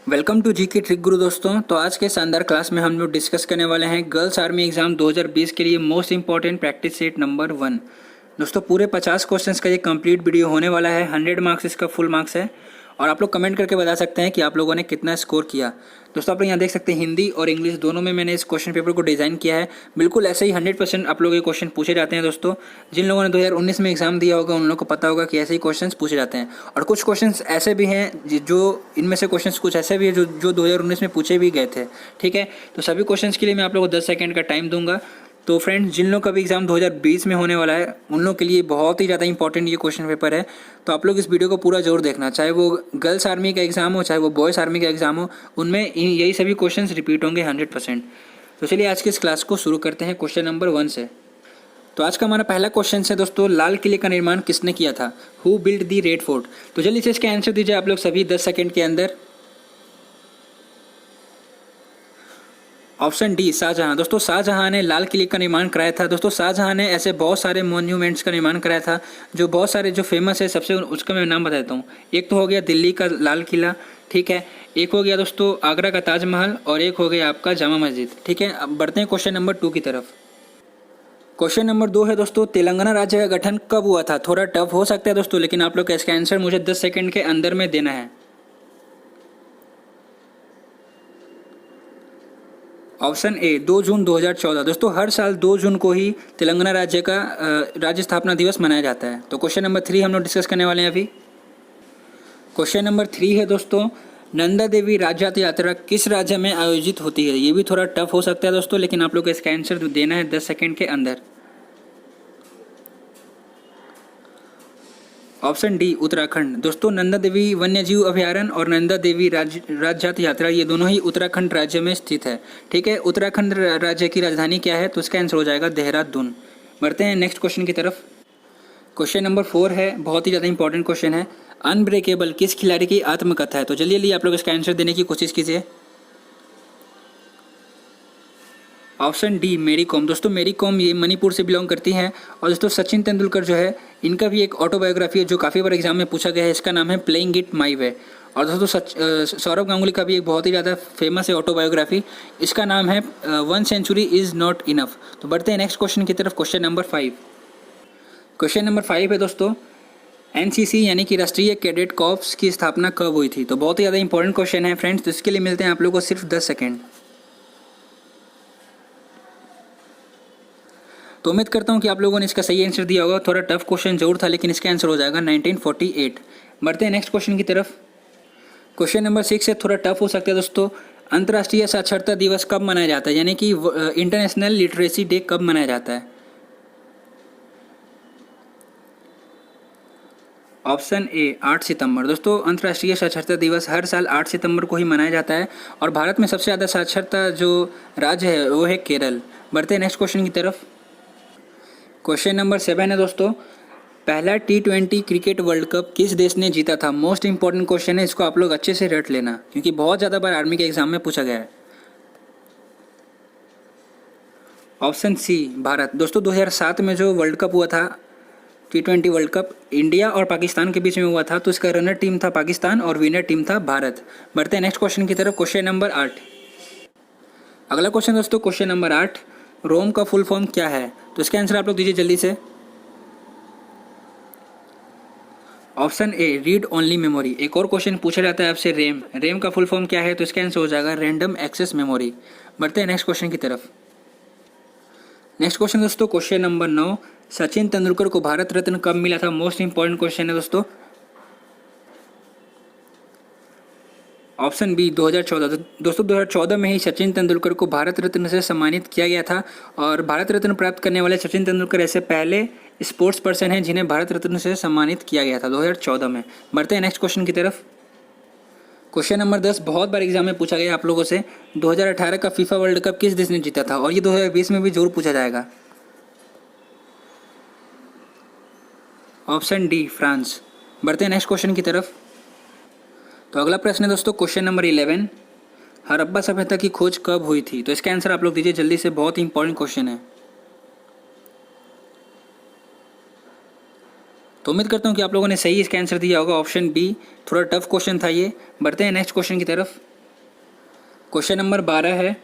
Welcome to GK trick गुरु दोस्तों। तो आज के शानदार क्लास में हम लोग डिस्कस करने वाले हैं गर्ल्स आर्मी एग्जाम 2020 के लिए most important practice set number 1। दोस्तों पूरे 50 क्वेश्चंस का ये कंप्लीट वीडियो होने वाला है। 100 मार्क्स इसका फुल मार्क्स है और आप लोग कमेंट करके बता सकते हैं कि आप लोगों ने कितना स्कोर किया। दोस्तों आप लोग यहाँ देख सकते हैं हिंदी और इंग्लिश दोनों में मैंने इस क्वेश्चन पेपर को डिज़ाइन किया है। बिल्कुल ऐसे ही 100% आप लोग ये क्वेश्चन पूछे जाते हैं। दोस्तों जिन लोगों ने 2019 में एग्जाम दिया होगा उन लोगों को पता होगा कि ऐसे ही क्वेश्चंस पूछे जाते हैं। और कुछ क्वेश्चंस ऐसे भी हैं जो इनमें से क्वेश्चंस कुछ ऐसे भी हैं जो 2019 में पूछे भी गए थे। ठीक है, तो सभी क्वेश्चंस के लिए मैं आप लोगों को 10 सेकंड का टाइम दूंगा। तो फ्रेंड्स जिन लोगों का भी एग्जाम 2020 में होने वाला है उन लोगों के लिए बहुत ही ज़्यादा इंपॉर्टेंट ये क्वेश्चन पेपर है। तो आप लोग इस वीडियो को पूरा जरूर देखना, चाहे वो गर्ल्स आर्मी का एग्जाम हो चाहे वो बॉयज़ आर्मी का एग्जाम हो, उनमें यही सभी क्वेश्चंस रिपीट होंगे 100%। तो चलिए आज की इस क्लास को शुरू करते हैं क्वेश्चन नंबर 1 से। तो आज का हमारा पहला क्वेश्चन है दोस्तों, लाल किले का निर्माण किसने किया था? Who build the red fort? तो जल्दी से इसका आंसर दीजिए आप लोग सभी 10 सेकंड के अंदर। Option D Shah Jahan. दोस्तों शाहजहां ने लाल किले का निर्माण कराया था। दोस्तों शाहजहां ने ऐसे बहुत सारे मॉन्यूमेंट्स का निर्माण कराया था जो बहुत सारे जो फेमस है, सबसे उसका मैं नाम बताता हूँ। एक तो हो गया दिल्ली का लाल किला, ठीक है, एक हो गया दोस्तों आगरा का ताजमहल और एक हो गया आपका जामा मस्जिद। ठीक है, अब बढ़ते हैं क्वेश्चन नंबर 2 की तरफ। क्वेश्चन नंबर 2 है दोस्तों, तेलंगाना राज्य का गठन कब हुआ था? थोड़ा टफ हो सकता है दोस्तों, लेकिन आप लोग का इसका आंसर मुझे 10 सेकंड के अंदर में देना है। ऑप्शन ए 2 जून 2014। दोस्तों हर साल 2 जून को ही तेलंगाना राज्य का राज्य स्थापना दिवस मनाया जाता है। तो क्वेश्चन नंबर 3 हम लोग डिस्कस करने वाले हैं अभी। क्वेश्चन नंबर 3 है दोस्तों, नंदा देवी राज्य यात्रा किस राज्य में आयोजित होती है? ये भी थोड़ा टफ हो सकता है दोस्तों, लेकिन आप लोग को इसका आंसर देना है 10 सेकंड के अंदर। Option D Uttarakhand. दोस्तों नंदा देवी वन्यजीव अभयारण्य और नंदा देवी राज्य यात्रा ये दोनों ही उत्तराखंड राज्य में स्थित है। ठीक है, उत्तराखंड राज्य की राजधानी क्या है? तो इसका आंसर हो जाएगा देहरादून। बढ़ते हैं नेक्स्ट क्वेश्चन की तरफ। क्वेश्चन नंबर 4 है, बहुत ही ज़्यादा इंपॉर्टेंट क्वेश्चन है। अनब्रेकेबल किस खिलाड़ी की आत्मकथा है? तो जल्दी जल्दी आप लोग इसका आंसर देने की कोशिश कीजिए। ऑप्शन डी मेरी कॉम। दोस्तों मेरी कॉम ये मणिपुर से बिलोंग करती हैं। और दोस्तों सचिन तेंदुलकर जो है इनका भी एक ऑटोबायोग्राफी है जो काफ़ी बार एग्जाम में पूछा गया है। इसका नाम है प्लेइंग इट माई वे। और दोस्तों सौरव गांगुली का भी एक बहुत ही ज़्यादा फेमस है ऑटोबायोग्राफी, इसका नाम है 1 सेंचुरी इज़ नॉट इनफ। तो बढ़ते हैं नेक्स्ट क्वेश्चन की तरफ। Question number 5। क्वेश्चन नंबर 5 है दोस्तों, एनसीसी यानी कि राष्ट्रीय कैडेट कॉर्प्स की स्थापना कब हुई थी? तो बहुत ही ज़्यादा इंपॉर्टेंट क्वेश्चन है फ्रेंड्स। तो इसके लिए मिलते हैं आप लोगों को सिर्फ 10 सेकेंड। तो उम्मीद करता हूं कि आप लोगों ने इसका सही आंसर दिया होगा। थोड़ा टफ क्वेश्चन जरूर था, लेकिन इसका आंसर हो जाएगा 1948। बढ़ते हैं नेक्स्ट क्वेश्चन की तरफ। क्वेश्चन नंबर 6 है, थोड़ा टफ हो सकता है दोस्तों। अंतर्राष्ट्रीय साक्षरता दिवस कब मनाया जाता है, यानी कि इंटरनेशनल लिटरेसी डे कब मनाया जाता है? ऑप्शन ए 8 सितंबर। दोस्तों अंतर्राष्ट्रीय साक्षरता दिवस हर साल 8 सितंबर को ही मनाया जाता है और भारत में सबसे ज़्यादा साक्षरता जो राज्य है वो है केरल। बढ़ते हैं नेक्स्ट क्वेश्चन की तरफ। क्वेश्चन नंबर 7 है दोस्तों, पहला T20 क्रिकेट वर्ल्ड कप किस देश ने जीता था? मोस्ट इंपॉर्टेंट क्वेश्चन है, इसको आप लोग अच्छे से रट लेना क्योंकि बहुत ज़्यादा बार आर्मी के एग्जाम में पूछा गया है। Option C Bharat. दोस्तों 2007 में जो वर्ल्ड कप हुआ था T20 वर्ल्ड कप, इंडिया और पाकिस्तान के बीच में हुआ था, तो इसका रनर टीम था पाकिस्तान और विनर टीम था भारत। बढ़ते हैं नेक्स्ट क्वेश्चन की तरफ। Question number 8। अगला क्वेश्चन दोस्तों क्वेश्चन नंबर 8, रोम का फुल फॉर्म क्या है? तो इसका आंसर आप लोग दीजिए जल्दी से। Option A read only memory. एक और क्वेश्चन पूछा जाता है आपसे, रेम का फुल फॉर्म क्या है? तो इसका आंसर हो जाएगा रैंडम एक्सेस मेमोरी। बढ़ते हैं नेक्स्ट क्वेश्चन की तरफ। नेक्स्ट क्वेश्चन दोस्तों क्वेश्चन नंबर 9, सचिन तेंदुलकर को भारत रत्न कब मिला था? मोस्ट इंपॉर्टेंट क्वेश्चन है दोस्तों। Option B 2014। दोस्तों 2014 में ही सचिन तेंदुलकर को भारत रत्न से सम्मानित किया गया था और भारत रत्न प्राप्त करने वाले सचिन तेंदुलकर ऐसे पहले स्पोर्ट्स पर्सन हैं जिन्हें भारत रत्न से सम्मानित किया गया था 2014 में। बढ़ते हैं नेक्स्ट क्वेश्चन की तरफ। क्वेश्चन नंबर 10 बहुत बार एग्जाम में पूछा गया आप लोगों से, 2018 का फीफा वर्ल्ड कप किस देश ने जीता था? और ये 2020 में भी जरूर पूछा जाएगा। Option D France. बढ़ते हैं नेक्स्ट क्वेश्चन की तरफ। तो अगला प्रश्न है दोस्तों क्वेश्चन नंबर 11, हड़प्पा सभ्यता की खोज कब हुई थी? तो इसका आंसर आप लोग दीजिए जल्दी से, बहुत ही इंपॉर्टेंट क्वेश्चन है। तो उम्मीद करता हूँ कि आप लोगों ने सही इसका आंसर दिया होगा। ऑप्शन बी, थोड़ा टफ क्वेश्चन था ये। बढ़ते हैं नेक्स्ट क्वेश्चन की तरफ। क्वेश्चन नंबर 12 है,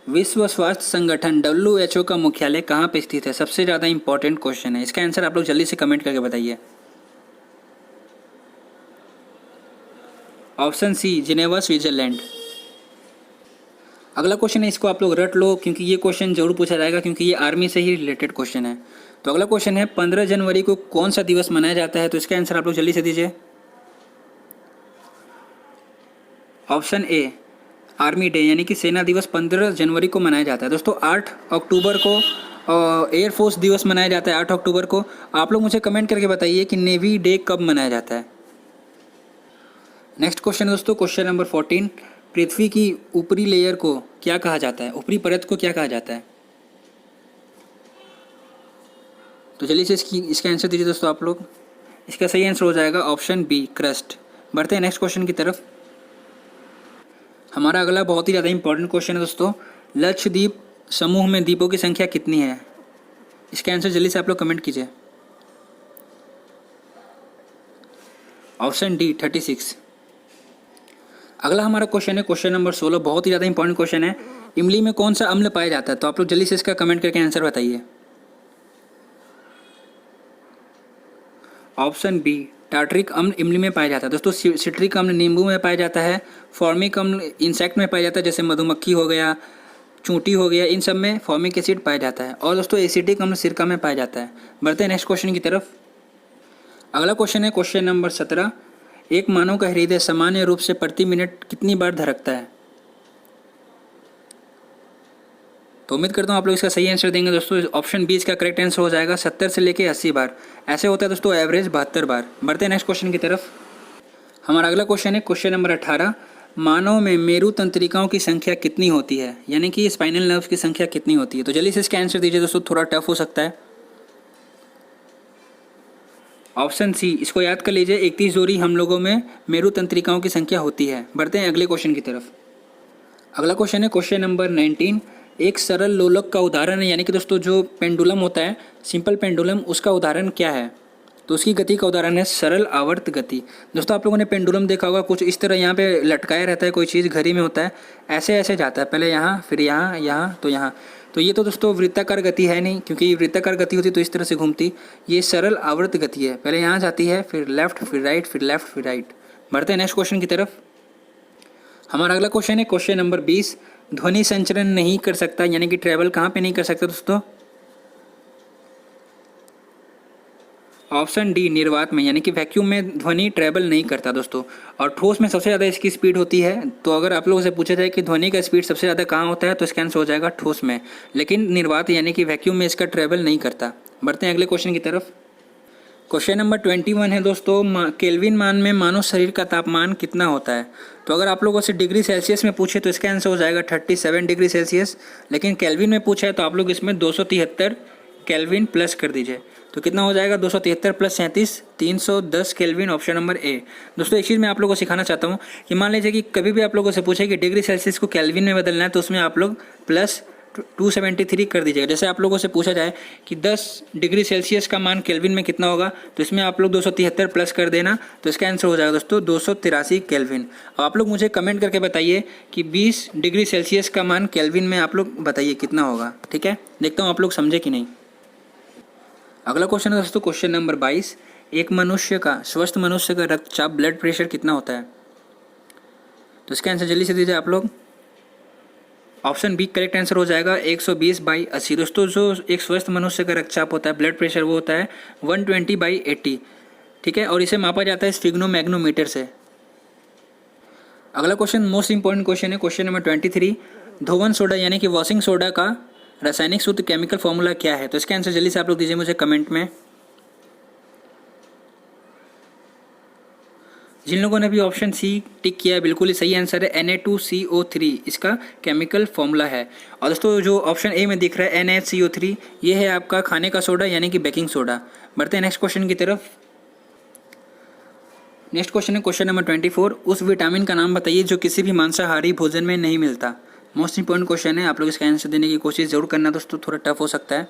विश्व स्वास्थ्य संगठन WHO का मुख्यालय कहाँ पे स्थित है? सबसे ज़्यादा इंपॉर्टेंट क्वेश्चन है, इसका आंसर आप लोग जल्दी से कमेंट करके बताइए। Option C, Geneva, Switzerland. अगला क्वेश्चन है, इसको आप लोग रट लो क्योंकि ये क्वेश्चन जरूर पूछा जाएगा, क्योंकि ये आर्मी से ही रिलेटेड क्वेश्चन है। तो अगला क्वेश्चन है, 15 जनवरी को कौन सा दिवस मनाया जाता है? तो इसका आंसर आप लोग जल्दी से दीजिए। ऑप्शन ए, आर्मी डे, यानी कि सेना दिवस 15 जनवरी को मनाया जाता है। दोस्तों 8 अक्टूबर को एयरफोर्स दिवस मनाया जाता है, 8 अक्टूबर को। आप लोग मुझे कमेंट करके बताइए कि नेवी डे कब मनाया जाता है। नेक्स्ट क्वेश्चन दोस्तों, क्वेश्चन नंबर 14, पृथ्वी की ऊपरी लेयर को क्या कहा जाता है? ऊपरी परत को क्या कहा जाता है? तो चलिए से इसका आंसर दीजिए दोस्तों आप लोग। इसका सही आंसर हो जाएगा ऑप्शन बी, क्रस्ट। बढ़ते हैं नेक्स्ट क्वेश्चन की तरफ। हमारा अगला बहुत ही ज़्यादा इंपॉर्टेंट क्वेश्चन है दोस्तों, लक्षद्वीप समूह में द्वीपों की संख्या कितनी है? इसका आंसर जल्दी से आप लोग कमेंट कीजिए। Option D, 36। अगला हमारा क्वेश्चन है क्वेश्चन नंबर 16, बहुत ही ज़्यादा इंपॉर्टेंट क्वेश्चन है, इमली में कौन सा अम्ल पाया जाता है? तो आप लोग जल्दी से इसका कमेंट करके आंसर बताइए। ऑप्शन बी, टार्टरिक अम्ल इमली में पाया जाता है। दोस्तों सिट्रिक अम्ल नींबू में पाया जाता है, फॉर्मिक अम्ल इंसेक्ट में पाया जाता है, जैसे मधुमक्खी हो गया, चूंटी हो गया, इन सब में फॉर्मिक एसिड पाया जाता है। और दोस्तों एसिटिक अम्ल सिरका में पाया जाता है। बढ़ते हैं नेक्स्ट क्वेश्चन की तरफ। अगला क्वेश्चन है क्वेश्चन नंबर 17, एक मानव का हृदय सामान्य रूप से प्रति मिनट कितनी बार धड़कता है? तो उम्मीद करता हूँ आप लोग इसका सही आंसर देंगे दोस्तों। ऑप्शन बी इसका करेक्ट आंसर हो जाएगा, 70 से लेके 80 बार। ऐसे होता है दोस्तों एवरेज 72 बार। बढ़ते हैं नेक्स्ट क्वेश्चन की तरफ। हमारा अगला क्वेश्चन है क्वेश्चन नंबर 18, मानव में मेरु तंत्रिकाओं की संख्या कितनी होती है? यानी कि स्पाइनल नर्व्स की संख्या कितनी होती है? तो जल्दी से इसका आंसर दीजिए दोस्तों, थोड़ा टफ हो सकता है। ऑप्शन सी, इसको याद कर लीजिए, 31 जोड़ी हम लोगों में मेरु तंत्रिकाओं की संख्या होती है। बढ़ते हैं अगले क्वेश्चन की तरफ। अगला क्वेश्चन है क्वेश्चन नंबर 19, एक सरल लोलक का उदाहरण है, यानी कि दोस्तों जो पेंडुलम होता है, सिंपल पेंडुलम, उसका उदाहरण क्या है? तो उसकी गति का उदाहरण है सरल आवर्त गति। दोस्तों आप लोगों ने पेंडुलम देखा होगा, कुछ इस तरह यहाँ पे लटकाया रहता है, कोई चीज़ घड़ी में होता है, ऐसे ऐसे जाता है, पहले यहाँ, फिर यहाँ, यहाँ, तो यहाँ। तो ये तो दोस्तों वृत्ताकार गति है नहीं, क्योंकि वृत्ताकार गति होती तो इस तरह से घूमती। ये सरल आवर्त गति है, पहले यहाँ जाती है, फिर लेफ्ट, फिर राइट, फिर लेफ्ट, फिर राइट। बढ़ते हैं नेक्स्ट क्वेश्चन की तरफ। हमारा अगला क्वेश्चन है क्वेश्चन नंबर 20, ध्वनि संचरण नहीं कर सकता, यानी कि ट्रैवल कहाँ पे नहीं कर सकता दोस्तों? ऑप्शन डी, निर्वात में, यानी कि वैक्यूम में ध्वनि ट्रैवल नहीं करता दोस्तों। और ठोस में सबसे ज़्यादा इसकी स्पीड होती है। तो अगर आप लोगों से पूछा जाए कि ध्वनि का स्पीड सबसे ज़्यादा कहाँ होता है, तो इसका आंसर हो जाएगा ठोस में। लेकिन निर्वात यानी कि वैक्यूम में इसका ट्रैवल नहीं करता। बढ़ते हैं अगले क्वेश्चन की तरफ। क्वेश्चन नंबर 21 है दोस्तों, केल्विन मान में मानव शरीर का तापमान कितना होता है? तो अगर आप लोगों से डिग्री सेल्सियस में पूछे तो इसका आंसर हो जाएगा 37 डिग्री सेल्सियस। लेकिन केल्विन में पूछा है तो आप लोग इसमें 273 केल्विन प्लस कर दीजिए। तो कितना हो जाएगा? 273 plus 37, 310 kelvin. Option number A. दोस्तों एक चीज़ मैं आप लोगों को सिखाना चाहता हूँ कि मान लीजिए कि कभी भी आप लोगों से पूछे कि डिग्री सेल्सियस को केल्विन में बदलना है, तो उसमें आप लोग प्लस 273 कर दीजिएगा। जैसे आप लोगों से पूछा जाए कि 10 डिग्री सेल्सियस का मान केल्विन में कितना होगा, तो इसमें आप लोग 273 प्लस कर देना, तो इसका आंसर हो जाएगा दोस्तों 283 केल्विन। अब आप लोग मुझे कमेंट करके बताइए कि 20 डिग्री सेल्सियस का मान केल्विन में आप लोग बताइए कितना होगा। ठीक है, देखता हूँ आप लोग समझे कि नहीं। अगला क्वेश्चन है दोस्तों क्वेश्चन नंबर 22, एक मनुष्य का, स्वस्थ मनुष्य का रक्तचाप, ब्लड प्रेशर कितना होता है? तो इसका आंसर जल्दी से दीजिए आप लोग। ऑप्शन बी करेक्ट आंसर हो जाएगा 120/80। दोस्तों जो एक स्वस्थ मनुष्य का रक्तचाप होता है, ब्लड प्रेशर, वो होता है 120/80। ठीक है, और इसे मापा जाता है स्फिग्नोमैग्नोमीटर से। अगला क्वेश्चन मोस्ट इंपॉर्टेंट क्वेश्चन है क्वेश्चन नंबर 23, धोवन सोडा यानी कि वॉशिंग सोडा का रासायनिक सूत्र, केमिकल फॉर्मूला क्या है? तो इसका आंसर जल्दी से आप लोग दीजिए मुझे कमेंट में। जिन लोगों ने भी ऑप्शन सी टिक किया है बिल्कुल ही सही आंसर है, Na2CO3 इसका केमिकल फॉर्मूला है। और दोस्तों जो ऑप्शन ए में दिख रहा है NaCO3, ये है आपका खाने का सोडा यानी कि बेकिंग सोडा। बढ़ते हैं नेक्स्ट क्वेश्चन की तरफ। नेक्स्ट क्वेश्चन है क्वेश्चन नंबर 24, उस विटामिन का नाम बताइए जो किसी भी मांसाहारी भोजन में नहीं मिलता। मोस्ट इंपॉर्टेंट क्वेश्चन है, आप लोग इसका आंसर देने की कोशिश जरूर करना दोस्तों, थोड़ा टफ हो सकता है।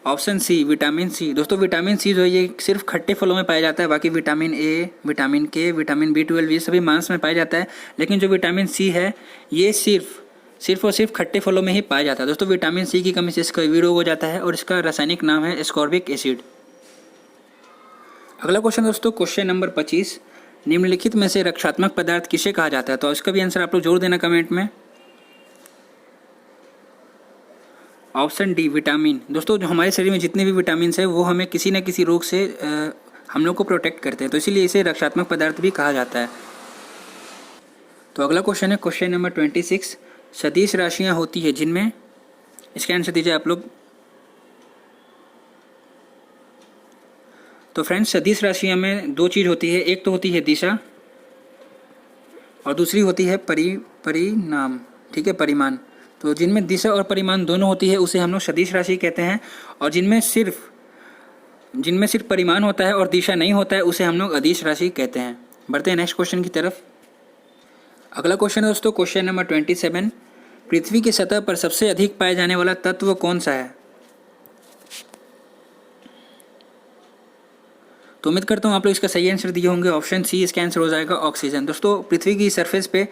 Option C vitamin C. दोस्तों विटामिन सी जो है ये सिर्फ खट्टे फलों में पाया जाता है, बाकी विटामिन ए, विटामिन के, विटामिन B12 ये सभी मांस में पाया जाता है, लेकिन जो विटामिन सी है ये सिर्फ और सिर्फ खट्टे फलों में ही पाया जाता है। दोस्तों विटामिन सी की कमी से इसका वीरो हो जाता है और इसका रासायनिक नाम है एस्कॉर्बिक एसिड। अगला क्वेश्चन दोस्तों, क्वेश्चन नंबर 25, निम्नलिखित में से रक्षात्मक पदार्थ किसे कहा जाता है? तो इसका भी आंसर आप लोग जरूर देना कमेंट में। Option D vitamin. दोस्तों जो हमारे शरीर में जितने भी विटामिन है वो हमें किसी न किसी रोग से हम लोग को प्रोटेक्ट करते हैं, तो इसीलिए इसे रक्षात्मक पदार्थ भी कहा जाता है। तो अगला क्वेश्चन है क्वेश्चन नंबर 26, सदिश राशियां होती है जिनमें, इसके आंसर दीजिए आप लोग। तो फ्रेंड्स सदिश राशियां में दो चीज़ होती है, एक तो होती है दिशा और दूसरी होती है परिणाम, ठीक है, परिमाण। तो जिनमें दिशा और परिमाण दोनों होती है उसे हम लोग सदिश राशि कहते हैं, और जिनमें सिर्फ परिमाण होता है और दिशा नहीं होता है उसे हम लोग अदिश राशि कहते हैं। बढ़ते हैं नेक्स्ट क्वेश्चन की तरफ। अगला क्वेश्चन है दोस्तों क्वेश्चन नंबर 27, पृथ्वी की सतह पर सबसे अधिक पाया जाने वाला तत्व कौन सा है? तो उम्मीद करता हूँ आप लोग इसका सही आंसर दिए होंगे। ऑप्शन सी इसका आंसर हो जाएगा ऑक्सीजन। दोस्तों पृथ्वी की सरफेस पे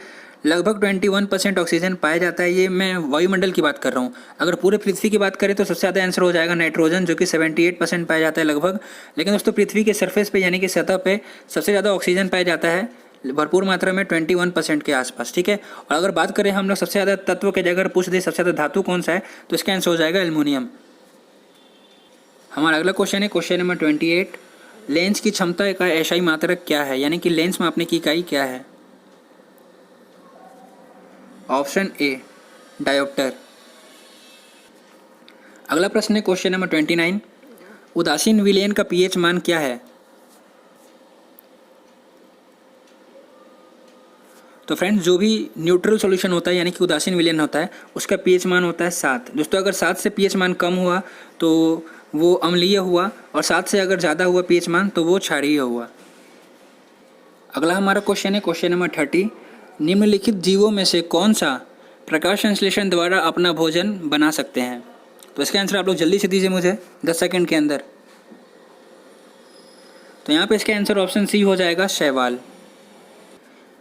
लगभग 21% ऑक्सीजन पाया जाता है, ये मैं वायुमंडल की बात कर रहा हूँ। अगर पूरे पृथ्वी की बात करें तो सबसे ज़्यादा आंसर हो जाएगा नाइट्रोजन, जो कि 78% पाया जाता है लगभग। लेकिन दोस्तों पृथ्वी के सरफेस पे यानी कि सतह पे सबसे ज़्यादा ऑक्सीजन पाया जाता है भरपूर मात्रा में 21% के आसपास, ठीक है। और अगर बात करें हम लोग सबसे ज़्यादा तत्व के जगह पूछ दे सबसे ज़्यादा धातु कौन सा है, तो इसका आंसर हो जाएगा एल्युमिनियम। हमारा अगला क्वेश्चन है क्वेश्चन नंबर 28, लेंस की क्षमता का एसआई मात्रक क्या है, यानी कि लेंस मापने की इकाई क्या है? Option A dioptre. अगला प्रश्न है क्वेश्चन नंबर 29, उदासीन विलयन का पीएच मान क्या है? तो फ्रेंड्स जो भी न्यूट्रल सॉल्यूशन होता है यानी कि उदासीन विलयन होता है उसका पीएच मान होता है 7। दोस्तों अगर 7 से पीएच मान कम हुआ तो वो अम्लीय हुआ, और 7 से अगर ज़्यादा हुआ पीएच मान तो वो क्षारीय हुआ। अगला हमारा क्वेश्चन है क्वेश्चन नंबर 30, निम्नलिखित जीवों में से कौन सा प्रकाश संश्लेषण द्वारा अपना भोजन बना सकते हैं? तो इसका आंसर आप लोग जल्दी से दीजिए मुझे 10 सेकंड के अंदर। तो यहाँ पे इसका आंसर ऑप्शन सी हो जाएगा शैवाल।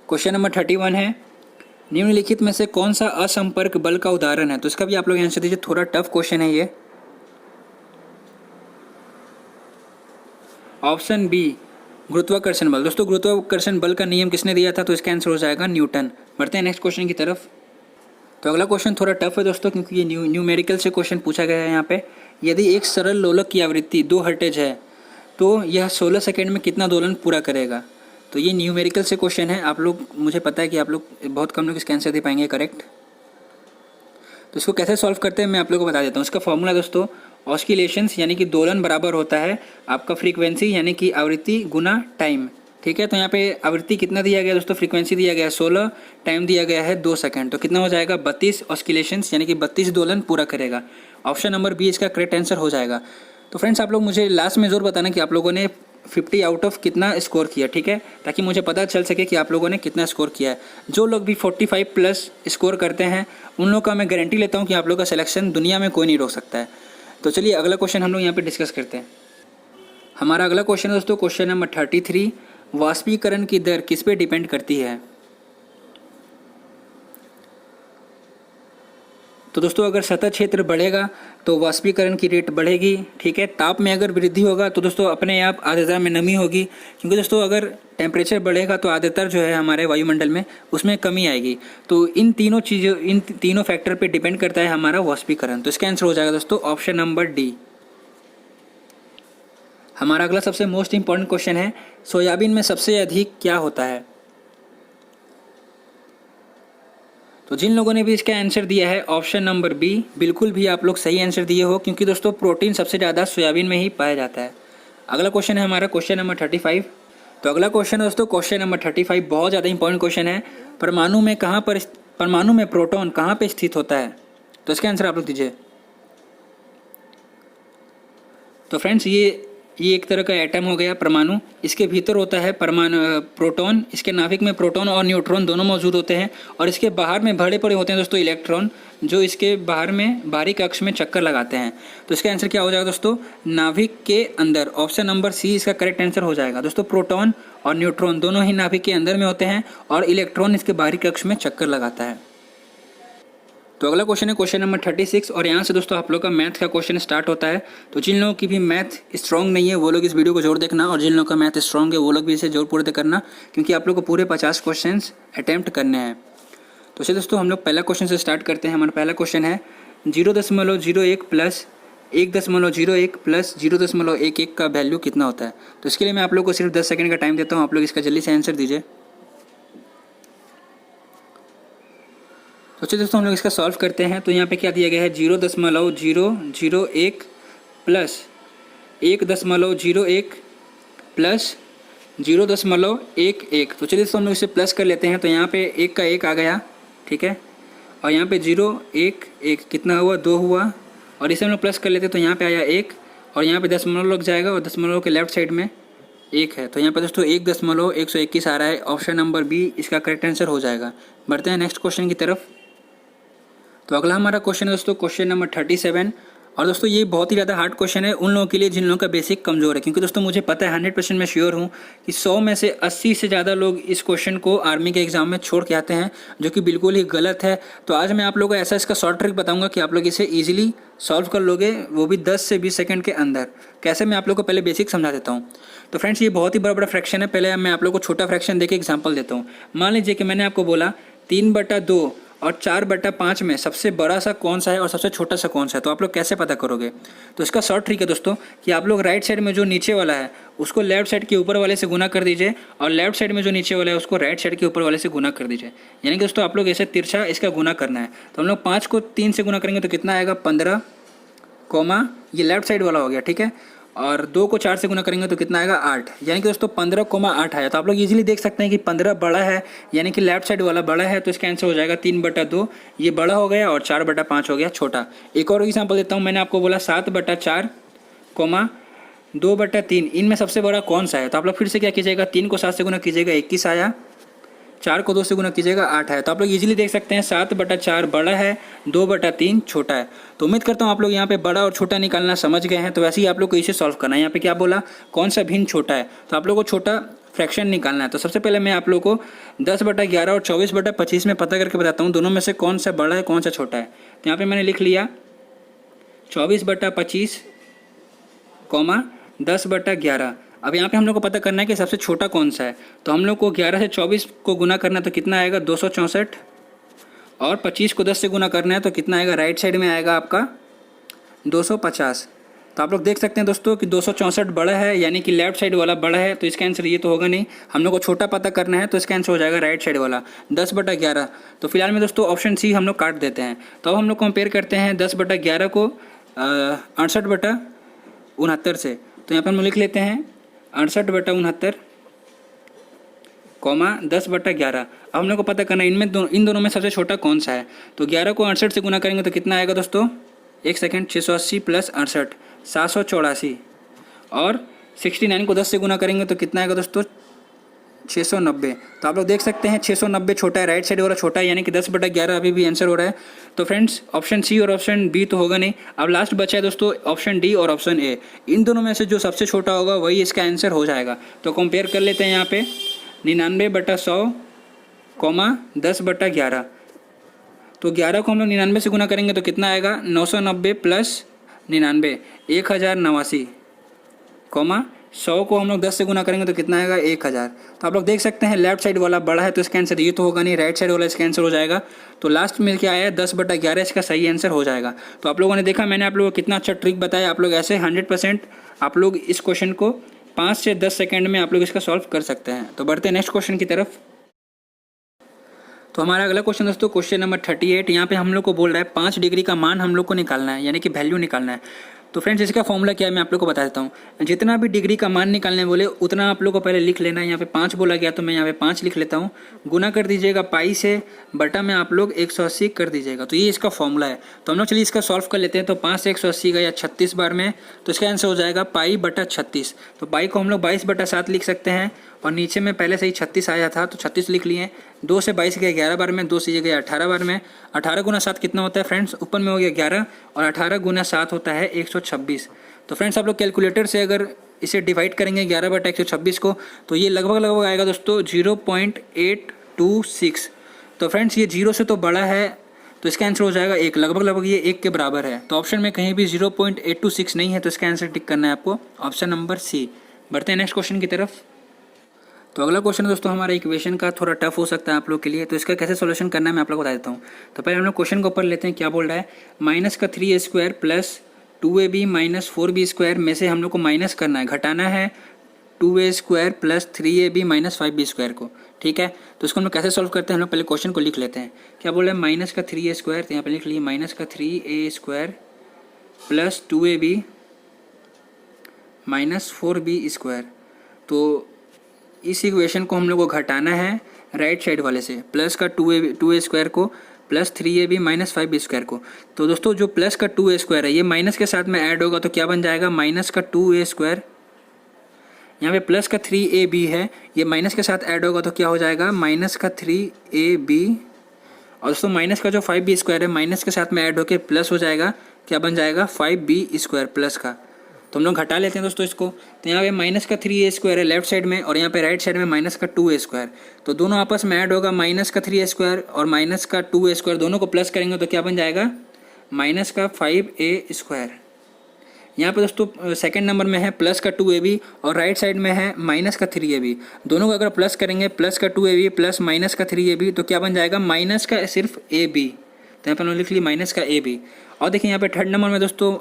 क्वेश्चन नंबर 31 है, निम्नलिखित में से कौन सा असंपर्क बल का उदाहरण है? तो इसका भी आप लोग आंसर दीजिए, थोड़ा टफ क्वेश्चन है ये। ऑप्शन बी गुरुत्वाकर्षण बल। दोस्तों गुरुत्वाकर्षण बल का नियम किसने दिया था? तो इसका आंसर हो जाएगा न्यूटन। बढ़ते हैं नेक्स्ट क्वेश्चन की तरफ। तो अगला क्वेश्चन थोड़ा टफ है दोस्तों, क्योंकि ये न्यूमेरिकल से क्वेश्चन पूछा गया है यहाँ पे। यदि एक सरल लोलक की आवृत्ति 2 हर्ट्ज है तो यह 16 सेकेंड में कितना दोलन पूरा करेगा? तो ये न्यूमेरिकल से क्वेश्चन है। आप लोग, मुझे पता है कि आप लोग बहुत कम लोग इसका आंसर दे पाएंगे करेक्ट। तो इसको कैसे सॉल्व करते हैं मैं आप लोगों को बता देता हूँ। इसका फॉर्मूला दोस्तों ऑस्किलेशंस यानी कि दोलन बराबर होता है आपका फ्रीक्वेंसी यानी कि आवृत्ति गुना टाइम, ठीक है। तो यहाँ पे आवृत्ति कितना दिया गया दोस्तों, फ्रीक्वेंसी दिया गया है 16, टाइम दिया गया है 2 सेकंड, तो कितना हो जाएगा 32 ऑस्किलेशंस यानी कि 32 दोलन पूरा करेगा। ऑप्शन नंबर बी इसका करेक्ट आंसर हो जाएगा। तो फ्रेंड्स आप लोग मुझे लास्ट में ज़रूर बताना कि आप लोगों ने 50 आउट ऑफ कितना स्कोर किया, ठीक है, ताकि मुझे पता चल सके कि आप लोगों ने कितना स्कोर किया है। जो लोग भी 45 प्लस स्कोर करते हैं उन लोगों का मैं गारंटी लेता हूँ कि आप लोगों का सिलेक्शन दुनिया में कोई नहीं रोक सकता है। तो चलिए अगला क्वेश्चन हम लोग यहाँ पे डिस्कस करते हैं। हमारा अगला क्वेश्चन है दोस्तों क्वेश्चन नंबर 33, वाष्पीकरण की दर किस पे डिपेंड करती है? तो दोस्तों अगर सतह क्षेत्र बढ़ेगा तो वाष्पीकरण की रेट बढ़ेगी, ठीक है। ताप में अगर वृद्धि होगा तो दोस्तों अपने आप आर्द्रता में नमी होगी, क्योंकि दोस्तों अगर टेम्परेचर बढ़ेगा तो आर्द्रता जो है हमारे वायुमंडल में उसमें कमी आएगी। तो इन तीनों फैक्टर पे डिपेंड करता है हमारा वाष्पीकरण। तो इसका आंसर हो जाएगा दोस्तों ऑप्शन नंबर डी। हमारा अगला सबसे मोस्ट इंपॉर्टेंट क्वेश्चन है, सोयाबीन में सबसे अधिक क्या होता है? तो जिन लोगों ने भी इसका आंसर दिया है ऑप्शन नंबर बी, बिल्कुल भी आप लोग सही आंसर दिए हो, क्योंकि दोस्तों प्रोटीन सबसे ज़्यादा सोयाबीन में ही पाया जाता है। अगला क्वेश्चन है हमारा क्वेश्चन नंबर 35। तो अगला क्वेश्चन दोस्तों क्वेश्चन नंबर 35 बहुत ज़्यादा इंपॉर्टेंट क्वेश्चन है, परमाणु में प्रोटॉन कहाँ पर स्थित होता है? तो इसका आंसर आप लोग दीजिए। तो फ्रेंड्स ये एक तरह का एटम हो गया परमाणु, इसके भीतर होता है परमाणु प्रोटॉन, इसके नाभिक में प्रोटॉन और न्यूट्रॉन दोनों मौजूद होते हैं और इसके बाहर में भरे पड़े होते हैं दोस्तों इलेक्ट्रॉन, जो इसके बाहर में बाहरी कक्ष में चक्कर लगाते हैं। तो इसका आंसर क्या हो जाएगा दोस्तों, नाभिक के अंदर। ऑप्शन नंबर सी इसका करेक्ट आंसर हो जाएगा दोस्तों। प्रोटॉन और न्यूट्रॉन दोनों ही नाभिक के अंदर में होते हैं और इलेक्ट्रॉन इसके बाहरी कक्ष में चक्कर लगाता है। तो अगला क्वेश्चन है क्वेश्चन नंबर 36 और यहाँ से दोस्तों आप लोग का मैथ का क्वेश्चन स्टार्ट होता है। तो जिन लोगों की भी मैथ स्ट्रॉन्ग नहीं है वो लोग इस वीडियो को जरूर देखना, और जिन लोगों का मैथ स्ट्रॉन्ग है वो लोग भी इसे जरूर पूरे करना, क्योंकि आप लोग को पूरे 50 क्वेश्चन अटैम्प्ट करने हैं। तो चलिए दोस्तों हम लोग पहला क्वेश्चन से स्टार्ट करते हैं। हमारा पहला क्वेश्चन है 0.01 प्लस 1.01 प्लस 0.11 का वैल्यू कितना होता है। तो इसके लिए मैं आप लोग को सिर्फ 10 सेकंड का टाइम देता हूँ, आप लोग इसका जल्दी से आंसर दीजिए। तो चलिए दोस्तों हम लोग इसका सॉल्व करते हैं। तो यहाँ पे क्या दिया गया है 0.001 प्लस 1.01 प्लस 0.11। तो चलिए दोस्तों हम लोग इसे प्लस कर लेते हैं। तो यहाँ पे 1 का 1 आ गया, ठीक है, और यहाँ पे 0 1 1 कितना हुआ 2 हुआ, और इसे हम लोग प्लस कर लेते हैं। तो यहाँ पे आया 1 और यहाँ पे दशमलव लग जाएगा और दशमलव के लेफ्ट साइड में 1 है। तो यहाँ पे दोस्तों 1.121 आ रहा है। ऑप्शन नंबर बी इसका करेक्ट आंसर हो जाएगा। बढ़ते हैं नेक्स्ट क्वेश्चन की तरफ। तो अगला हमारा क्वेश्चन है दोस्तों क्वेश्चन नंबर 37, और दोस्तों ये बहुत ही ज़्यादा हार्ड क्वेश्चन है उन लोगों के लिए जिन लोगों का बेसिक कमज़ोर है, क्योंकि दोस्तों मुझे पता है 100% मैं श्योर हूँ कि 100 में से 80 से ज़्यादा लोग इस क्वेश्चन को आर्मी के एग्जाम में छोड़ के आते हैं, जो कि बिल्कुल ही गलत है। तो आज मैं आप लोगों को ऐसा इसका शॉर्ट ट्रिक बताऊँगा कि आप लोग इसे ईजिली सॉल्व कर लोगे, वो भी 10 से 20 सेकंड के अंदर। कैसे, मैं आप लोग को पहले बेसिक समझा देता हूँ। तो फ्रेंड्स ये बहुत ही बड़ा फ्रैक्शन है। पहले मैं आप लोग को छोटा फ्रैक्शन देके एग्जाम्पल देता हूँ। मान लीजिए कि मैंने आपको बोला 3/2 और 4/5 में सबसे बड़ा सा कौन सा है और सबसे छोटा सा कौन सा है। तो आप लोग कैसे पता करोगे? तो इसका शॉर्ट ट्रिक है दोस्तों कि आप लोग राइट साइड में जो नीचे वाला है उसको लेफ्ट साइड के ऊपर वाले से गुना कर दीजिए, और लेफ्ट साइड में जो नीचे वाला है उसको राइट साइड के ऊपर वाले से गुना कर दीजिए। यानी कि दोस्तों आप लोग ऐसे तिरछा इसका गुना करना है। तो हम लोग 5 को 3 से गुना करेंगे तो कितना आएगा 15, ये लेफ्ट साइड वाला हो गया, ठीक है, और 2 को 4 से गुना करेंगे तो कितना आएगा 8। यानी कि दोस्तों 15,8 आया। तो आप लोग इजीली देख सकते हैं कि 15 बड़ा है, यानी कि लेफ्ट साइड वाला बड़ा है, तो इसका आंसर हो जाएगा 3/2, ये बड़ा हो गया, और 4/5 हो गया छोटा। एक और एग्जांपल देता हूँ। मैंने आपको बोला 7/4, 2/3, इनमें सबसे बड़ा कौन सा है। तो आप लोग फिर से क्या कीजिएगा, 3 को 7 से गुना कीजिएगा 21 आया, 4 को 2 से गुना कीजिएगा 8 है। तो आप लोग इजीली देख सकते हैं 7/4 बड़ा है, 2/3 छोटा है। तो उम्मीद करता हूँ आप लोग यहाँ पे बड़ा और छोटा निकालना समझ गए हैं। तो वैसे ही आप लोग को इसे सॉल्व करना है। यहाँ पे क्या बोला, कौन सा भिन्न छोटा है, तो आप लोग को छोटा फ्रैक्शन निकालना है। तो सबसे पहले मैं आप लोग को 10/11 और 24/25 में पता करके बताता हूँ दोनों में से कौन सा बड़ा है कौन सा छोटा है। तो यहाँ पर मैंने लिख लिया 24/25, 10/11। अब यहाँ पे हम लोग को पता करना है कि सबसे छोटा कौन सा है। तो हम लोग को 11 से 24 को गुना करना है तो कितना आएगा 264, और 25 को 10 से गुना करना है तो कितना आएगा, राइट साइड में आएगा आपका 250। तो आप लोग देख सकते हैं दोस्तों कि 264 बड़ा है, यानी कि लेफ्ट साइड वाला बड़ा है। तो इसका आंसर ये तो होगा नहीं, हम लोग को छोटा पता करना है, तो इसका आंसर हो जाएगा राइट साइड वाला 10/11। तो फिलहाल में दोस्तों ऑप्शन सी हम लोग काट देते हैं। तो अब हम लोग कंपेयर करते हैं 10/11 को 68/69 से। तो यहाँ पर हम लिख लेते हैं 68/69, 10/11। अब हम लोग को पता करना है इन दोनों में सबसे छोटा कौन सा है। तो 11 को 68 से गुना करेंगे तो कितना आएगा दोस्तों, 1 सेकेंड, 680 प्लस 68 784, और 69 को 10 से गुना करेंगे तो कितना आएगा दोस्तों 690। तो आप लोग देख सकते हैं 690 छोटा है, राइट साइड वाला छोटा है, यानी कि 10/11 अभी भी आंसर हो रहा है। तो फ्रेंड्स ऑप्शन सी और ऑप्शन बी तो होगा नहीं। अब लास्ट बचा है दोस्तों ऑप्शन डी और ऑप्शन ए। इन दोनों में से जो सबसे छोटा होगा वही इसका आंसर हो जाएगा। तो कंपेयर कर लेते हैं यहाँ पे 99/100, 10/11। तो 11 को हम लोग 99 से गुना करेंगे तो कितना आएगा 990 प्लस 99, 1089, 100 को हम लोग 10 से गुना करेंगे तो कितना आएगा 1000। तो आप लोग देख सकते हैं लेफ्ट साइड वाला बड़ा है, तो इसका आंसर ये तो होगा नहीं, राइट साइड वाला इसका आंसर हो जाएगा। तो लास्ट में क्या आया 10/11 इसका सही आंसर हो जाएगा। तो आप लोगों ने देखा मैंने आप लोगों को कितना अच्छा ट्रिक बताया। आप लोग ऐसे 100% आप लोग इस क्वेश्चन को 5 से 10 सेकेंड में आप लोग इसका सॉल्व कर सकते हैं। तो बढ़ते हैं नेक्स्ट क्वेश्चन की तरफ। तो हमारा अगला क्वेश्चन दोस्तों क्वेश्चन नंबर 38। यहाँ पे हम लोग को बोल रहा है 5 डिग्री का मान हम लोग को निकालना है, यानी कि वैल्यू निकालना है। तो फ्रेंड्स इसका फॉर्मूला क्या है मैं आप लोग को बता देता हूँ। जितना भी डिग्री का मान निकालने बोले उतना आप लोग को पहले लिख लेना है। यहाँ पे 5 बोला गया तो मैं यहाँ पे 5 लिख लेता हूँ। गुना कर दीजिएगा पाई से, बटा में आप लोग 180 कर दीजिएगा। तो ये इसका फॉर्मूला है। तो हम लोग चलिए इसका सॉल्व कर लेते हैं। तो 5 से 180 गया 36 बार में, तो इसका आंसर हो जाएगा पाई बटा 36। तो पाई को हम लोग 22 बटा 7 लिख सकते हैं और नीचे में पहले से ही 36 आया था तो 36 लिख लिए। 2 से 22 गया 11 बार में, 2 से ये गया 18 बार में। 18 गुना 7 कितना होता है फ्रेंड्स, ऊपर में हो गया 11 और 18 गुना 7 होता है 126। तो फ्रेंड्स आप लोग कैलकुलेटर से अगर इसे डिवाइड करेंगे 11 बटा 126 को तो ये लगभग आएगा दोस्तों 0.826। तो फ्रेंड्स ये 0 से तो बड़ा है तो इसका आंसर हो जाएगा 1, लगभग ये 1 के बराबर है। तो ऑप्शन में कहीं भी 0.826 नहीं है, तो इसका आंसर टिक करना है आपको ऑप्शन नंबर सी। बढ़ते हैं नेक्स्ट क्वेश्चन की तरफ। तो अगला क्वेश्चन दोस्तों हमारा इक्वेशन का थोड़ा टफ हो सकता है आप लोग के लिए, तो इसका कैसे सॉल्यूशन करना है मैं आप लोग को बता देता हूँ। तो पहले हम लोग क्वेश्चन को ऊपर लेते हैं। क्या बोल रहा है, माइनस का 3a² plus 2ab minus 4b² में से हम लोग को माइनस करना है, घटाना है 2a² plus 3ab minus 5b² को। ठीक है, तो इसको हम लोग कैसे सॉल्व करते हैं, हम लोग पहले क्वेश्चन को लिख लेते हैं। क्या बोल रहे हैं, माइनस का 3a², तो यहाँ पे लिख लिए माइनस का 3a² plus 2ab minus 4b²। तो इस इक्वेशन को हम लोग को घटाना है राइट साइड वाले से, प्लस का 2a² को प्लस 3ab माइनस 5b² को। तो दोस्तों जो प्लस का 2a² है ये माइनस के साथ में ऐड होगा तो क्या बन जाएगा, माइनस का 2a²। यहाँ पे प्लस का 3ab है, ये माइनस के साथ ऐड होगा तो क्या हो जाएगा, माइनस का 3ab। और दोस्तों माइनस का जो 5b² है माइनस के साथ में ऐड होकर प्लस हो जाएगा, क्या बन जाएगा 5b² प्लस का। तो हम लोग घटा लेते हैं दोस्तों इसको। तो यहाँ पे माइनस का 3a² है लेफ्ट साइड में और यहाँ पे राइट साइड में माइनस का 2a²। तो दोनों आपस में ऐड होगा, माइनस का 3a² और माइनस का 2a², दोनों को प्लस करेंगे तो क्या बन जाएगा, माइनस का 5a²। यहाँ पे दोस्तों सेकंड नंबर में है प्लस का 2ab और राइट साइड में है माइनस का 3ab। दोनों को अगर प्लस करेंगे, प्लस का 2ab प्लस माइनस का 3ab, तो क्या बन जाएगा, माइनस का सिर्फ ab। तो यहाँ पर हम लिख लिए माइनस का ab। और देखिए यहाँ पे थर्ड नंबर में दोस्तों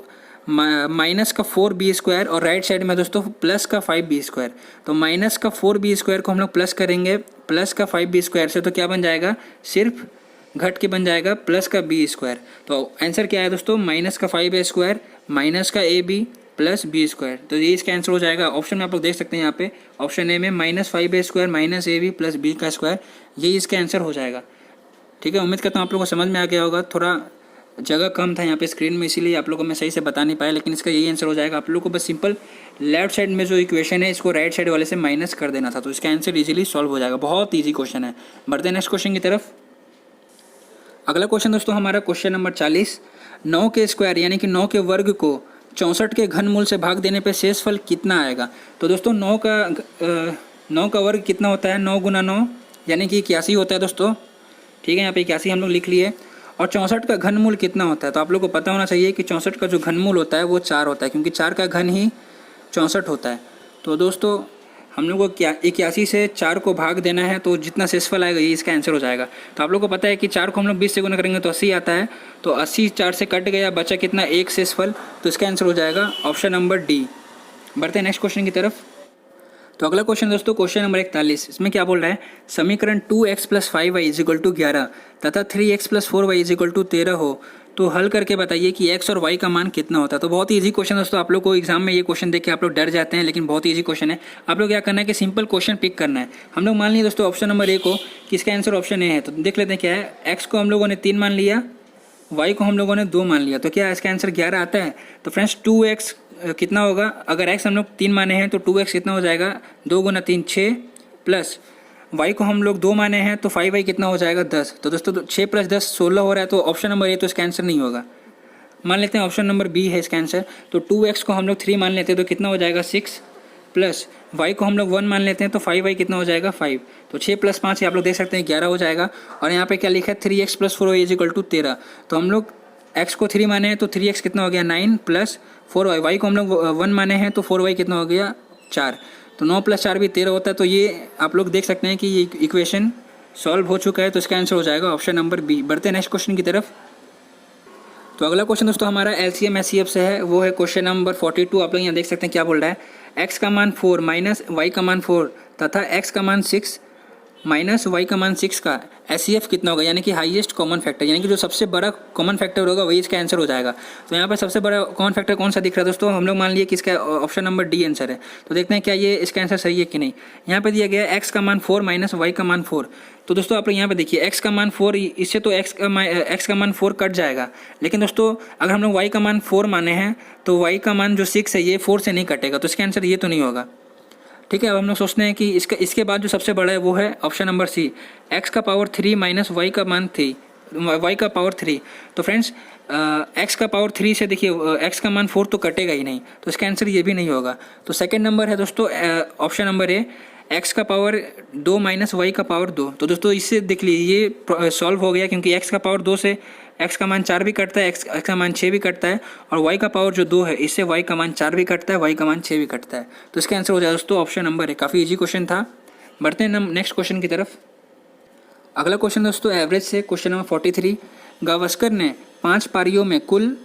माइनस का 4b² और राइट साइड में दोस्तों प्लस का 5b²। तो माइनस का 4b² को हम लोग प्लस करेंगे प्लस का 5b² से, तो क्या बन जाएगा, सिर्फ घट के बन जाएगा प्लस का b²। तो आंसर क्या है दोस्तों, माइनस का 5a² माइनस का ab प्लस b²। तो ये इसका आंसर हो जाएगा। ऑप्शन में आप लोग देख सकते हैं यहाँ पे ऑप्शन ए में minus 5a² minus ab plus b², यही इसका आंसर हो जाएगा। ठीक है, उम्मीद करता हूँ आप लोगों को समझ में आ गया होगा। थोड़ा जगह कम था यहाँ पे स्क्रीन में, इसीलिए आप लोगों को मैं सही से बता नहीं पाया, लेकिन इसका यही आंसर हो जाएगा। आप लोगों को बस सिंपल लेफ्ट साइड में जो इक्वेशन है इसको राइट साइड वाले से माइनस कर देना था, तो इसका आंसर इजीली सॉल्व हो जाएगा। बहुत ईजी क्वेश्चन है। बढ़ते हैं नेक्स्ट क्वेश्चन की तरफ। अगला क्वेश्चन दोस्तों हमारा क्वेश्चन नंबर 40। 9 के स्क्वायर यानी कि 9 के वर्ग को 64 के घनमूल से भाग देने पर शेष फल कितना आएगा। तो दोस्तों 9 का वर्ग कितना होता है, 9 गुना 9 यानी कि 81 होता है दोस्तों। ठीक है, यहाँ पे 81 हम लोग लिख लिए। और 64 का घनमूल कितना होता है, तो आप लोग को पता होना चाहिए कि 64 का जो घनमूल होता है वो 4 होता है, क्योंकि 4 का घन ही 64 होता है। तो दोस्तों हम लोग को 81 से 4 को भाग देना है, तो जितना शेषफल आएगा ये इसका आंसर हो जाएगा। तो आप लोग को पता है कि 4 को हम लोग 20 से गुना करेंगे तो 80 आता है। तो 80 4 से कट गया, बचा कितना, 1 शेषफल। तो इसका आंसर हो जाएगा ऑप्शन नंबर डी। बढ़ते हैं नेक्स्ट क्वेश्चन की तरफ। तो अगला क्वेश्चन दोस्तों क्वेश्चन नंबर 41। इसमें क्या बोल रहा है, समीकरण 2x + 5y = 11 तथा 3x + 4y = 13 हो तो हल करके बताइए कि x और y का मान कितना होता है। तो बहुत ही ईजी क्वेश्चन दोस्तों, आप लोग को एग्जाम में ये क्वेश्चन देख के आप लोग डर जाते हैं, लेकिन बहुत ईजी क्वेश्चन है। आप लोग क्या करना है कि सिंपल क्वेश्चन पिक करना है। हम लोग मान लिए दोस्तों ऑप्शन नंबर ए को कि इसका आंसर ऑप्शन ए है। तो देख लेते हैं क्या है, x को हम लोगों ने 3 मान लिया, y को हम लोगों ने 2 मान लिया, तो क्या इसका आंसर 11 आता है। तो फ्रेंड्स 2x कितना होगा, अगर x हम लोग 3 माने हैं तो 2x कितना हो जाएगा, 2 गुना 3 6 प्लस y को हम लोग 2 माने हैं तो 5y कितना हो जाएगा 10। तो दोस्तों 6 + 10 16 हो रहा है। तो ऑप्शन नंबर ए तो इसका आंसर नहीं होगा। मान लेते हैं ऑप्शन नंबर बी है इसका आंसर। तो 2x को हम लोग 3 मान लेते हैं तो कितना हो जाएगा 6 प्लस y को हम लोग 1 मान लेते हैं तो 5y कितना हो जाएगा 5। तो 6 + 5 आप लोग देख सकते हैं 11 हो जाएगा। और यहाँ पे क्या लिखा है, 3x + 4y = 13। तो हम लोग x को 3 माने हैं तो 3x कितना हो गया 9 प्लस 4y, y को हम लोग 1 माने हैं तो 4y कितना हो गया 4। तो 9 + 4 भी 13 होता है। तो ये आप लोग देख सकते हैं कि ये इक्वेशन सॉल्व हो चुका है। तो इसका आंसर हो जाएगा ऑप्शन नंबर बी। बढ़ते हैं नेक्स्ट क्वेश्चन की तरफ। तो अगला क्वेश्चन दोस्तों हमारा LCM SCF से है, वो है क्वेश्चन नंबर 42। आप लोग यहाँ देख सकते हैं क्या बोल रहा है, x का मान 4 माइनस y का मान 4 तथा x का मान 6 माइनस वाई का मान 6 का एचसीएफ कितना होगा, यानी कि हाईएस्ट कॉमन फैक्टर, यानी कि जो सबसे बड़ा कॉमन फैक्टर होगा वही इसका आंसर हो जाएगा। तो यहाँ पर सबसे बड़ा कॉमन फैक्टर कौन सा दिख रहा है दोस्तों, हम लोग मान लिए कि इसका ऑप्शन नंबर डी आंसर है। तो देखते हैं क्या ये इसका आंसर सही है कि नहीं। यहाँ पर दिया गया है एक्स का मान 4 माइनस वाई का मान 4। तो दोस्तों आप लोग यहाँ पे देखिए एक्स का मान 4, इससे तो एक्स का मान 4 कट जाएगा, लेकिन दोस्तों अगर हम लोग वाई का मान 4 माने हैं तो वाई का मान जो 6 है ये 4 से नहीं कटेगा, तो इसका आंसर ये तो नहीं होगा। ठीक है, अब हम लोग सोचते हैं कि इसके बाद जो सबसे बड़ा है वो है ऑप्शन नंबर सी, एक्स का पावर 3 माइनस वाई का मान 3, वाई का पावर 3। तो फ्रेंड्स एक्स का पावर 3 से देखिए एक्स का मान 4 तो कटेगा ही नहीं, तो इसका आंसर ये भी नहीं होगा। तो सेकंड नंबर है दोस्तों ऑप्शन नंबर ए, एक्स का पावर 2 माइनस वाई का पावर 2। तो दोस्तों इससे देख लीजिए ये सॉल्व हो गया, क्योंकि एक्स का पावर 2 से एक्स का मान 4 भी कटता है, एक्स का मान 6 भी कटता है, और वाई का पावर जो 2 है इससे वाई का मान 4 भी कटता है, वाई का मान 6 भी कटता है। तो इसका आंसर हो जाए दोस्तों ऑप्शन नंबर है। काफ़ी इजी क्वेश्चन था। बढ़ते हैं नेक्स्ट क्वेश्चन की तरफ। अगला क्वेश्चन दोस्तों एवरेज से, क्वेश्चन नंबर 43। गावस्कर ने 5 पारियों में कुल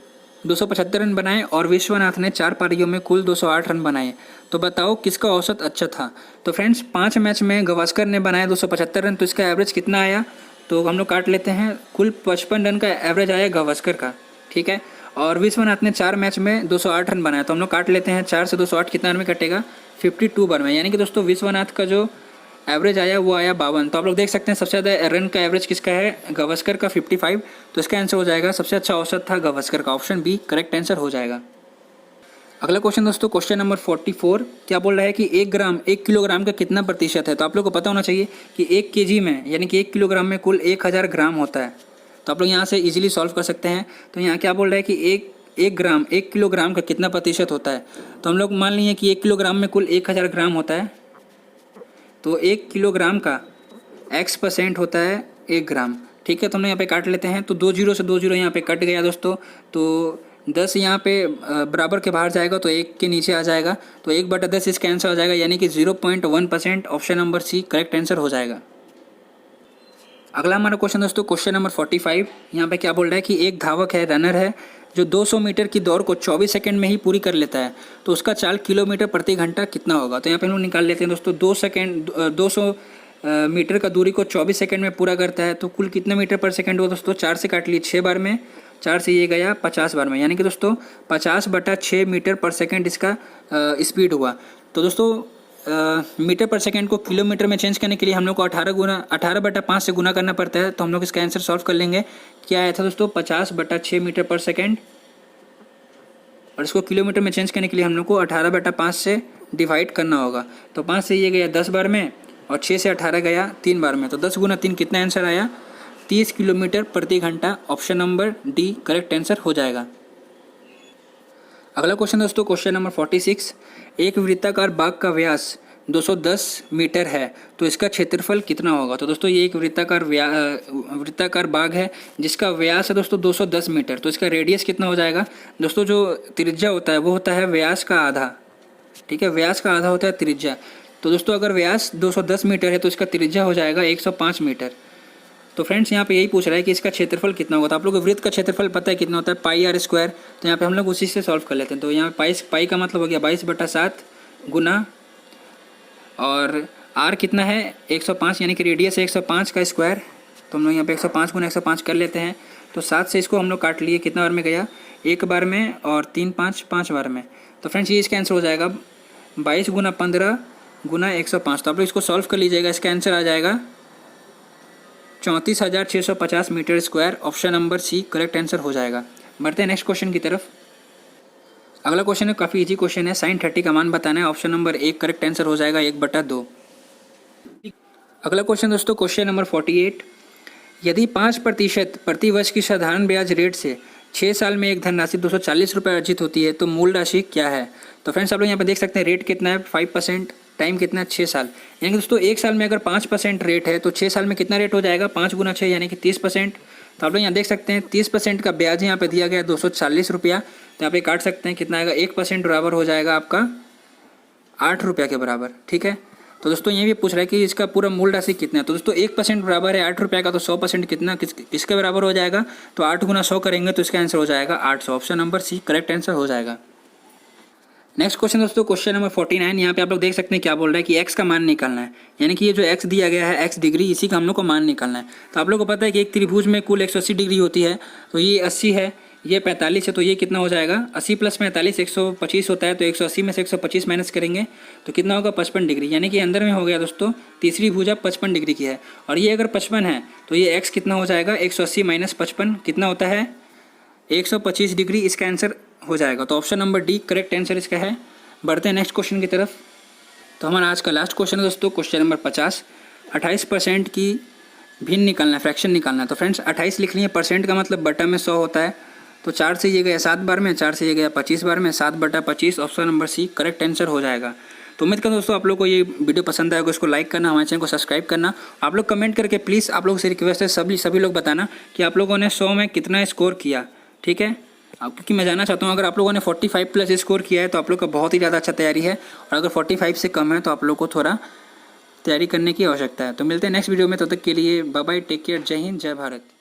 275 रन बनाए और विश्वनाथ ने 4 पारियों में कुल 208 रन बनाए, तो बताओ किसका औसत अच्छा था। तो फ्रेंड्स 5 मैच में गावस्कर ने बनाए 275 रन, तो इसका एवरेज कितना आया, तो हम लोग काट लेते हैं। कुल 55 रन का एवरेज आया गावस्कर का, ठीक है। और विश्वनाथ ने 4 मैच में 208 रन बनाया, तो हम लोग काट लेते हैं। 4 से 208 कितना रन में कटेगा, 52 बार में, यानी कि दोस्तों विश्वनाथ का जो एवरेज आया वो आया 52। तो आप लोग देख सकते हैं सबसे ज़्यादा रन का एवरेज किसका है, गावस्कर का 55। तो इसका आंसर हो जाएगा सबसे अच्छा औसत था गावस्कर का, ऑप्शन बी करेक्ट आंसर हो जाएगा। अगला क्वेश्चन दोस्तों क्वेश्चन नंबर 44 क्या बोल रहा है कि 1 किलोग्राम का कितना प्रतिशत है। तो आप लोग को पता होना चाहिए कि 1 केजी में, यानी कि 1 किलोग्राम में कुल 1000 ग्राम होता है। तो आप लोग यहाँ से इजीली सॉल्व कर सकते हैं। तो यहाँ क्या बोल रहा है कि 1 किलोग्राम का कितना प्रतिशत होता है। तो हम लोग मान लिए कि 1 किलोग्राम में कुल 1000 ग्राम होता है, तो 1 किलोग्राम का x% होता है 1 ग्राम, ठीक है। तो हम लोग यहाँ पे काट लेते हैं। तो 2 जीरो से 2 जीरो यहाँ पे कट गया दोस्तों, तो 10 यहाँ पे बराबर के बाहर जाएगा तो 1 के नीचे आ जाएगा, तो 1/10 इसका आंसर हो जाएगा, यानी कि 0.1%, option number C correct answer हो जाएगा। अगला हमारा क्वेश्चन दोस्तों क्वेश्चन नंबर 45। यहाँ पे क्या बोल रहा है कि एक धावक है, रनर है, जो 200 मीटर की दौड़ को 24 सेकंड में ही पूरी कर लेता है, तो उसका चाल किलोमीटर प्रति घंटा कितना होगा। तो यहाँ पे हम लोग निकाल लेते हैं दोस्तों, 200 मीटर का दूरी को 24 सेकंड में पूरा करता है, तो कुल कितना मीटर पर सेकंड हुआ दोस्तों, 4 से काट लिए 6 बार में, 4 से ये गया 50 बार में, यानी कि दोस्तों 50/6 मीटर पर सेकंड इसका स्पीड हुआ। तो दोस्तों मीटर पर सेकंड को किलोमीटर में चेंज करने के लिए हम लोग को 18/5 से गुना करना पड़ता है। तो हम लोग इसका आंसर सॉल्व कर लेंगे। क्या आया था दोस्तों, 50/6 मीटर पर सेकंड, और इसको किलोमीटर में चेंज करने के लिए हम लोग को 18/5 से डिवाइड करना होगा। तो 5 से ये गया 10 बार में, और 6 से 18 गया 3 बार में, तो 10 × 3 कितना आंसर आया, 30 किलोमीटर प्रति घंटा, option number D correct answer हो जाएगा। अगला क्वेश्चन दोस्तों क्वेश्चन नंबर 46। एक वृत्ताकार बाग का व्यास 210 मीटर है, तो इसका क्षेत्रफल कितना होगा। तो दोस्तों ये एक वृत्ताकार बाग है जिसका व्यास है दोस्तों 210 मीटर, तो इसका रेडियस कितना हो जाएगा दोस्तों, जो त्रिज्या होता है वो होता है व्यास का आधा, ठीक है, व्यास का आधा होता है त्रिज्या। तो दोस्तों अगर व्यास 210 मीटर है तो इसका त्रिज्या हो जाएगा 105 मीटर। तो फ्रेंड्स यहाँ पे यही पूछ रहा है कि इसका क्षेत्रफल कितना होगा। तो आप लोग को वृत्त का क्षेत्रफल पता है कितना होता है, πr²। तो यहाँ पे हम लोग उसी से सॉल्व कर लेते हैं। तो यहाँ पाई का मतलब हो गया 22/7 गुना, और r कितना है 105, यानी कि रेडियस है 105 का स्क्वायर। तो हम लोग यहाँ पे 105 × 105 कर लेते हैं। तो 7 से इसको हम लोग काट लिए, कितना बार में गया, 1 बार में, और 3 5 बार में। तो फ्रेंड्स ये इसका आंसर हो जाएगा 22 × 15 × 105। तो आप लोग इसको सॉल्व कर लीजिएगा, इसका आंसर आ जाएगा 34,650 metre square, option number C correct answer हो जाएगा। बढ़ते हैं नेक्स्ट क्वेश्चन की तरफ। अगला क्वेश्चन है काफ़ी इजी क्वेश्चन है, sin 30 का मान बताना है, ऑप्शन नंबर 1 करेक्ट आंसर हो जाएगा, 1/2। अगला क्वेश्चन दोस्तों क्वेश्चन नंबर 48। यदि 5% प्रति वर्ष की साधारण ब्याज रेट से 6 साल में एक धनराशि 240 रुपये अर्जित होती है, तो मूल राशि क्या है। तो फ्रेंड्स आप लोग यहाँ पे देख सकते हैं रेट कितना है 5%, टाइम कितना है 6 साल, यानी कि दोस्तों 1 साल में अगर 5% रेट है तो 6 साल में कितना रेट हो जाएगा, 5 × 6 यानी कि 30%। तो आप लोग यहाँ देख सकते हैं 30% का ब्याज यहाँ पे दिया गया है 240 रुपया। तो यहाँ पे काट सकते हैं कितना आएगा, 1% बराबर हो जाएगा आपका 8 रुपये के बराबर, ठीक है। तो दोस्तों ये भी पूछ रहा है कि इसका पूरा मूल राशि कितना है। तो दोस्तों 1% बराबर है 8 रुपये का, तो 100% कितना किसके बराबर हो जाएगा, तो 8 × 100 करेंगे तो इसका आंसर हो जाएगा 800, option number C correct answer हो जाएगा। नेक्स्ट क्वेश्चन दोस्तों, क्वेश्चन नंबर 49। यहाँ पे आप लोग देख सकते हैं क्या बोल रहा है कि x का मान निकालना है, यानी कि ये जो x दिया गया है x डिग्री, इसी का हम लोग को मान निकालना है। तो आप लोग को पता है कि एक त्रिभुज में कुल 180 डिग्री होती है, तो ये 80 है, ये 45 है, तो ये कितना हो जाएगा 80 + 45 125 होता है। तो 180 में से 125 माइनस करेंगे तो कितना होगा 55 डिग्री, यानी कि अंदर में हो गया दोस्तों तीसरी भुजा 55 डिग्री की है। और ये अगर 55 है तो ये x कितना हो जाएगा 180 - 55 कितना होता है 125 डिग्री, इसका आंसर हो जाएगा। तो option number D correct answer इसका है। बढ़ते हैं नेक्स्ट क्वेश्चन की तरफ। तो हमारा आज का लास्ट क्वेश्चन है दोस्तों, क्वेश्चन नंबर 50। 28% की भिन्न निकालना है, फ्रैक्शन निकालना है। तो फ्रेंड्स 28 लिख लिए, परसेंट का मतलब बटा में 100 होता है, तो 4 से ये गया 7 बार में, 4 से ये गया 25 बार में, 7/25 option number C correct answer हो जाएगा। तो उम्मीद करता हूँ दोस्तों आप लोग को ये वीडियो पसंद आएगा, उसको लाइक करना, हमारे चैनल को सब्सक्राइब करना। आप लोग कमेंट करके प्लीज़ आप लोगों से रिक्वेस्ट है सभी लोग बताना कि आप लोगों ने 100 में कितना स्कोर किया, ठीक है। क्योंकि मैं जानना चाहता हूँ अगर आप लोगों ने 45+ स्कोर किया है तो आप लोग का बहुत ही ज़्यादा अच्छा तैयारी है, और अगर 45 से कम है तो आप लोग को थोड़ा तैयारी करने की आवश्यकता है। तो मिलते हैं नेक्स्ट वीडियो में, तब तक के लिए बाय बाय, टेक केयर, जय हिंद, जय भारत।